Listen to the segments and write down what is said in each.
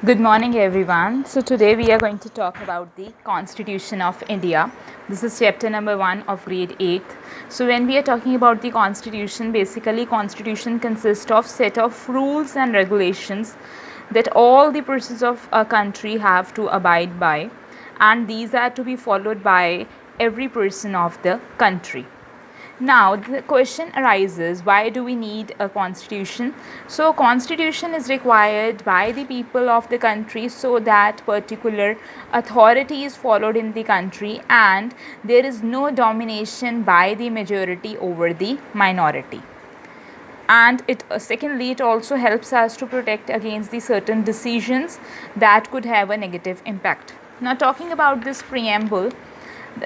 Good morning, everyone. So, today we are going to talk about the Constitution of India. This is chapter number 1 of grade 8th. So, when we are talking about the Constitution, basically, Constitution consists of set of rules and regulations that all the persons of a country have to abide by, and these are to be followed by every person of the country. Now the question arises, why do we need a constitution? So constitution is required by the people of the country so that particular authority is followed in the country and there is no domination by the majority over the minority. And secondly, it also helps us to protect against the certain decisions that could have a negative impact. Now talking about this preamble,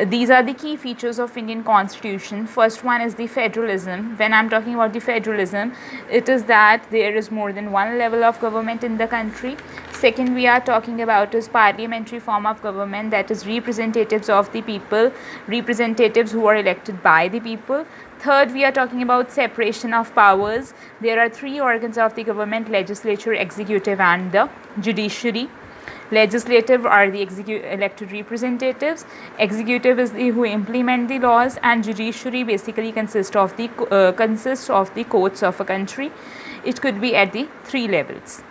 these are the key features of Indian constitution. First one is the federalism. When I'm talking about the federalism, it is that there is more than one level of government in the country. Second, we are talking about is parliamentary form of government, that is representatives of the people, representatives who are elected by the people. Third, we are talking about separation of powers. There are three organs of the government: legislature, executive and the judiciary. Legislative are the elected representatives, executive is the who implement the laws, and judiciary basically consists of the courts of a country. It could be at the three levels.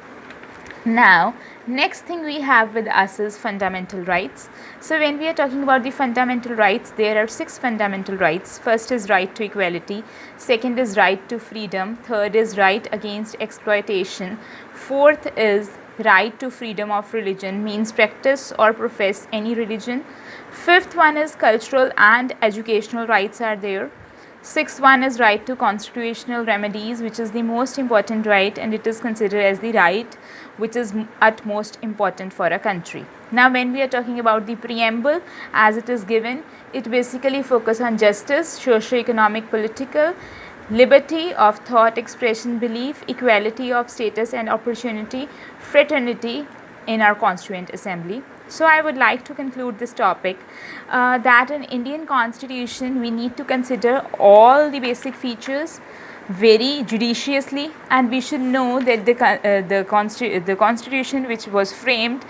Now, next thing we have with us is fundamental rights. So when we are talking about the fundamental rights, there are 6 fundamental rights. First is right to equality, second is right to freedom, third is right against exploitation, fourth is right to freedom of religion, means practice or profess any religion. Fifth one is cultural and educational rights are there. Sixth one is right to constitutional remedies, which is the most important right, and it is considered as the right which is at most important for a country. Now when we are talking about the preamble as it is given, it basically focuses on justice, socio-economic, political, liberty of thought, expression, belief, equality of status and opportunity, fraternity in our constituent assembly. So I would like to conclude this topic that in Indian constitution we need to consider all the basic features very judiciously, and we should know that the constitution which was framed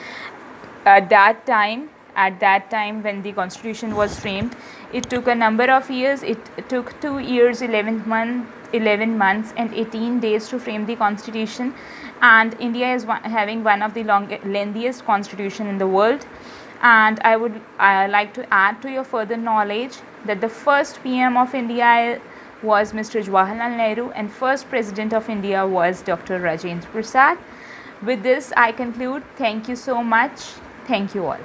at that time when the constitution was framed, it took a number of years. It took 2 years, 11 months and 18 days to frame the constitution, and India is having one of the lengthiest constitution in the world. And I would like to add to your further knowledge that the first PM of India was Mr. Jawaharlal Nehru, and first President of India was Dr. Rajendra Prasad. With this I conclude. Thank you so much. Thank you all.